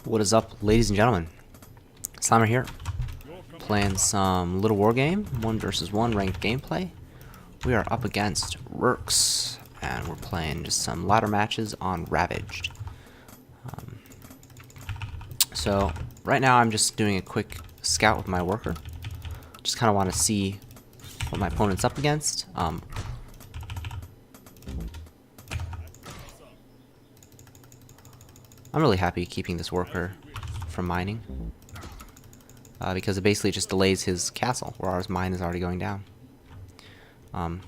What is up, ladies and gentlemen? Slammer here, playing some Littlewargame, 1 versus 1 ranked gameplay. We are up against Rerks, and we're playing just some ladder matches on Ravaged. So right now I'm just doing a quick scout with my worker. Just kind of want to see what my opponent's up against. I'm really happy keeping this worker from mining, because it basically just delays his castle, whereas mine is already going down. I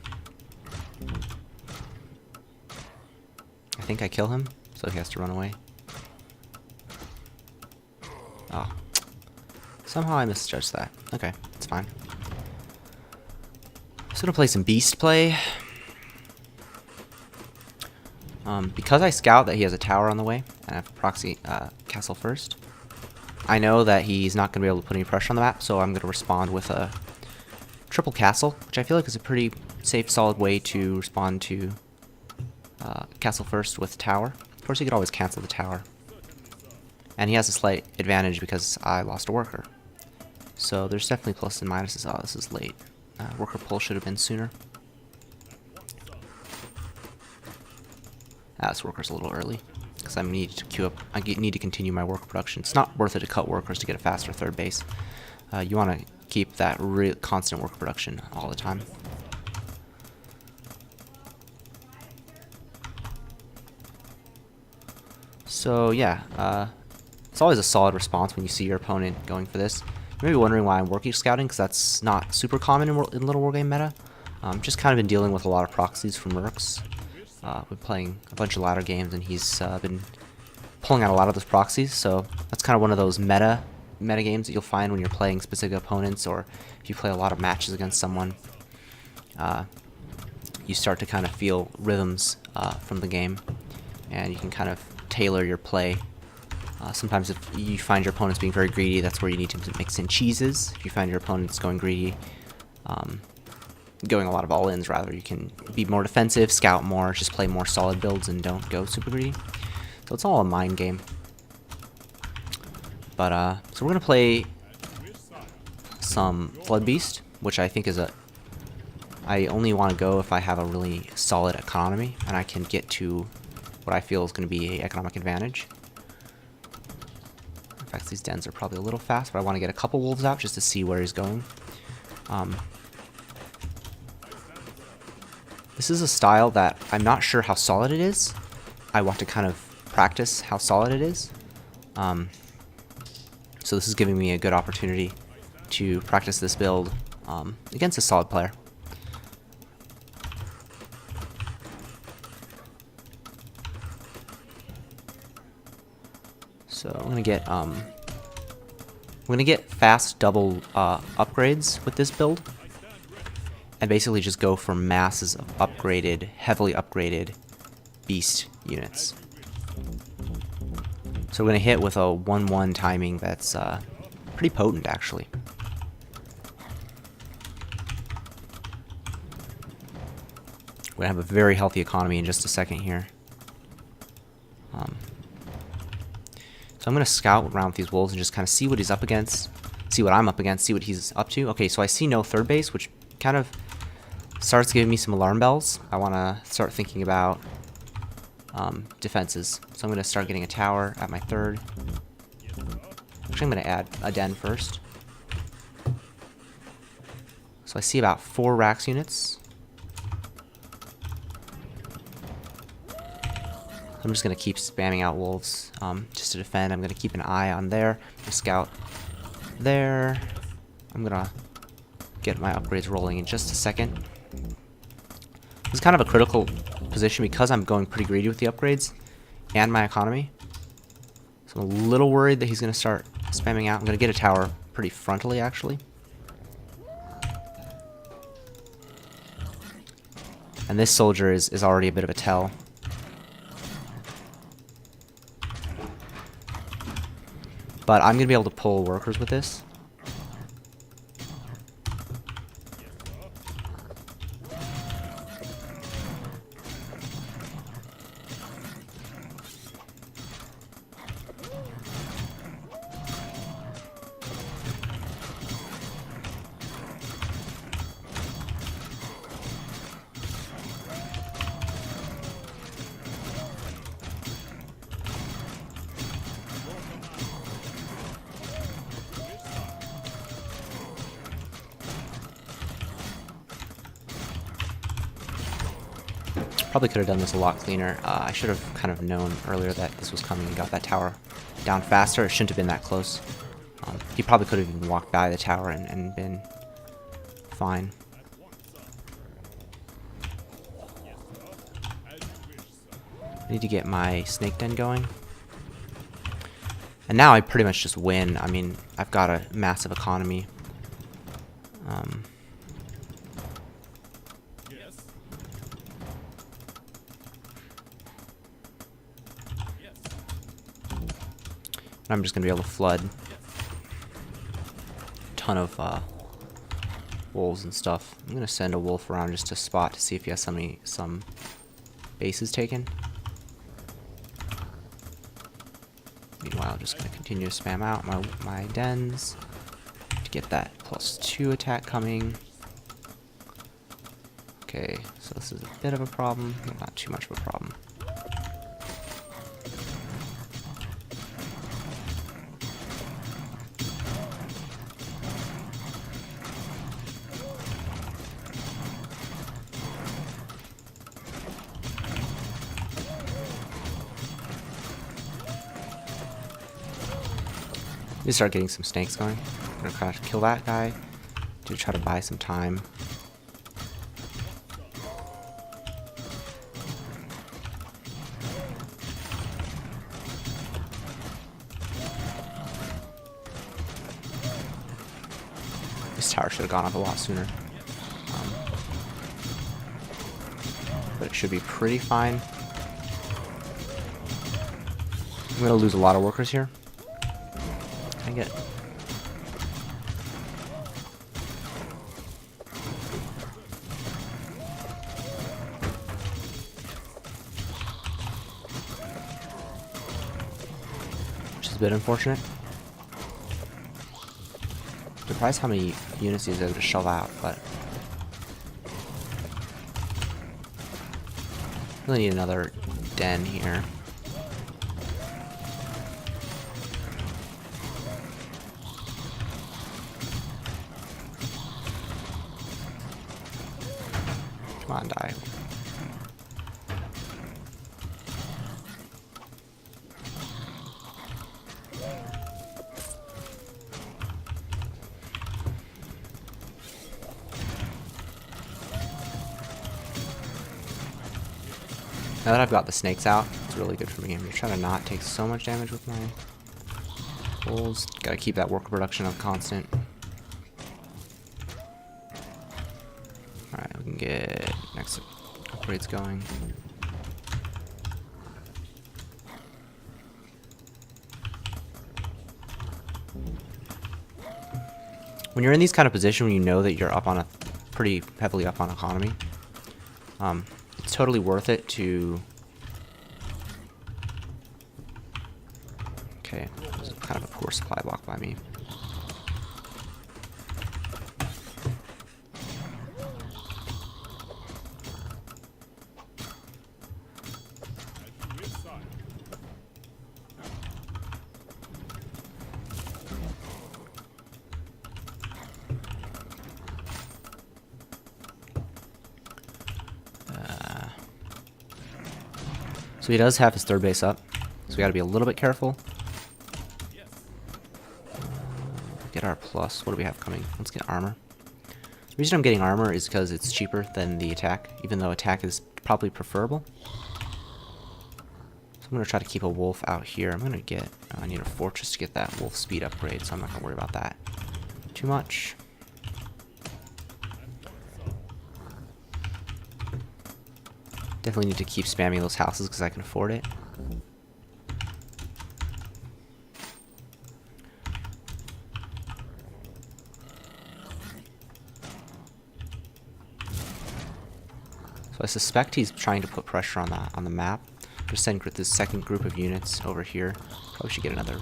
think I kill him, so he has to run away. Oh. Somehow I misjudged that. Okay, it's fine. So I'm gonna play some beast play. Because I scout that he has a tower on the way, and I have to proxy castle first, I know that he's not going to be able to put any pressure on the map, so I'm going to respond with a triple castle, which I feel like is a pretty safe, solid way to respond to castle first with tower. Of course, you could always cancel the tower. And he has a slight advantage because I lost a worker. So there's definitely pluses and minuses. Oh, this is late. Worker pull should have been sooner. This worker's a little early because I need to queue up. I need to continue my worker production. It's not worth it to cut workers to get a faster third base. You want to keep that constant worker production all the time. So yeah, it's always a solid response when you see your opponent going for this. You may be wondering why I'm worker scouting, because that's not super common in Littlewargame meta. Just kind of been dealing with a lot of proxies from Rerks. Been playing a bunch of ladder games, and he's been pulling out a lot of those proxies, so that's kind of one of those meta games that you'll find when you're playing specific opponents, or if you play a lot of matches against someone. You start to kind of feel rhythms from the game, and you can kind of tailor your play. Sometimes if you find your opponents being very greedy, that's where you need to mix in cheeses. If you find your opponents going greedy, going a lot of all-ins rather, you can be more defensive, scout more, just play more solid builds and don't go super greedy. So it's all a mind game. But so we're gonna play some Flood Beast, which I think is I only want to go if I have a really solid economy and I can get to what I feel is going to be an economic advantage. In fact, these dens are probably a little fast, but I want to get a couple wolves out just to see where he's going. This is a style that I'm not sure how solid it is. I want to kind of practice how solid it is. So this is giving me a good opportunity to practice this build against a solid player. So I'm gonna get fast double upgrades with this build. And basically just go for masses of upgraded, heavily upgraded beast units. So we're going to hit with a 1-1 timing that's pretty potent, actually. We're going to have a very healthy economy in just a second here. So I'm going to scout around with these wolves and just kind of see what he's up against, see what I'm up against, see what he's up to. Okay, so I see no third base, which kind of starts giving me some alarm bells. I want to start thinking about defenses. So I'm going to start getting a tower at my third. Actually, I'm going to add a den first. So I see about 4 Rerks units. I'm just going to keep spamming out wolves just to defend. I'm going to keep an eye on there. I'm going to scout there. I'm going to get my upgrades rolling in just a second. This is kind of a critical position because I'm going pretty greedy with the upgrades and my economy. So I'm a little worried that he's going to start spamming out. I'm going to get a tower pretty frontally, actually. And this soldier is already a bit of a tell. But I'm going to be able to pull workers with this. Probably could have done this a lot cleaner. I should have kind of known earlier that this was coming and got that tower down faster. It shouldn't have been that close. He probably could have even walked by the tower and been fine. I need to get my snake den going. And now I pretty much just win. I mean, I've got a massive economy. I'm just going to be able to flood a ton of wolves and stuff. I'm going to send a wolf around just to spot to see if he has some bases taken. Meanwhile, I'm just going to continue to spam out my dens to get that +2 attack coming. Okay, so this is a bit of a problem, but not too much of a problem. Need to start getting some snakes going. I'm gonna try to kill that guy to try to buy some time. This tower should have gone up a lot sooner. But it should be pretty fine. I'm gonna lose a lot of workers here. Dang it. Which is a bit unfortunate. Surprised how many units he's able to shell out, but really need another den here. Come on, die. Now that I've got the snakes out, it's really good for me. I'm just trying to not take so much damage with my bulls. Gotta keep that worker production up constant. Alright, we can get next upgrades going. When you're in these kind of positions, when you know that you're up on a pretty heavily up on economy, it's totally worth it to. Okay, this is kind of a poor supply block by me. So he does have his third base up, so we gotta be a little bit careful. Get our plus. What do we have coming? Let's get armor. The reason I'm getting armor is because it's cheaper than the attack, even though attack is probably preferable. So I'm gonna try to keep a wolf out here. I'm gonna get. I need a fortress to get that wolf speed upgrade, so I'm not gonna worry about that too much. Definitely need to keep spamming those houses because I can afford it. So I suspect he's trying to put pressure on the map. Just send this second group of units over here. Probably should get another.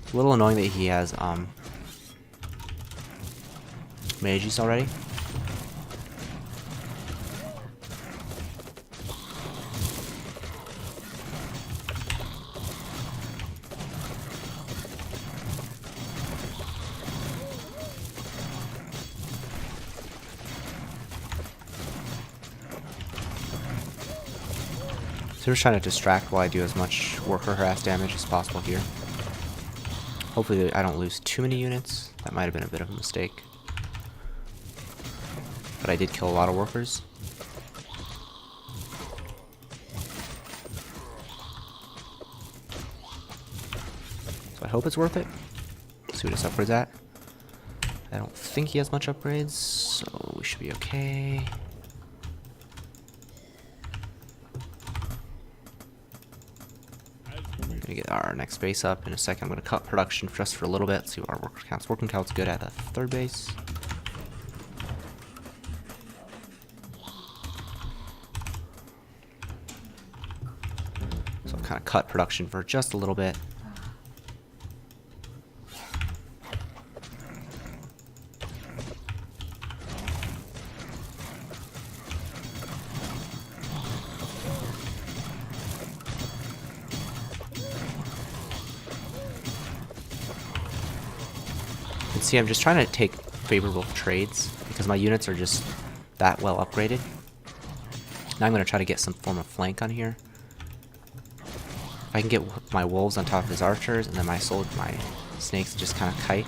It's a little annoying that he has mages already. So I'm just trying to distract while I do as much worker harass damage as possible here. Hopefully I don't lose too many units. That might have been a bit of a mistake. But I did kill a lot of workers. So I hope it's worth it. Let's see what his upgrades at. I don't think he has much upgrades, so we should be okay. I'm gonna get our next base up in a second. I'm gonna cut production just for a little bit, see what our worker count's. Working count's good at the third base. So I'll kind of cut production for just a little bit. See, I'm just trying to take favorable trades because my units are just that well upgraded. Now I'm going to try to get some form of flank on here. If I can get my wolves on top of his archers and then my snakes just kind of kite.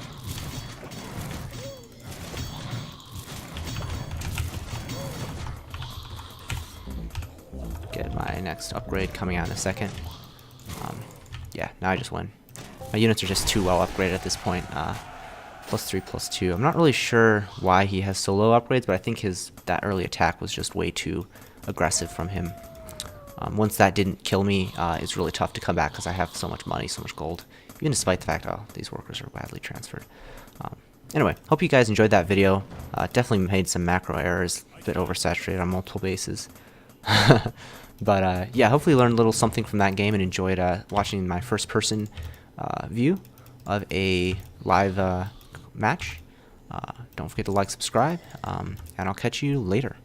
Get my next upgrade coming out in a second. Yeah, now I just win. My units are just too well upgraded at this point. +3, +2. I'm not really sure why he has so low upgrades, but I think that early attack was just way too aggressive from him. Once that didn't kill me, it's really tough to come back because I have so much money, so much gold, even despite the fact, these workers are badly transferred. Anyway, hope you guys enjoyed that video. Definitely made some macro errors, a bit oversaturated on multiple bases. But yeah, hopefully you learned a little something from that game and enjoyed watching my first-person view of a live match. Don't forget to like, subscribe, and I'll catch you later.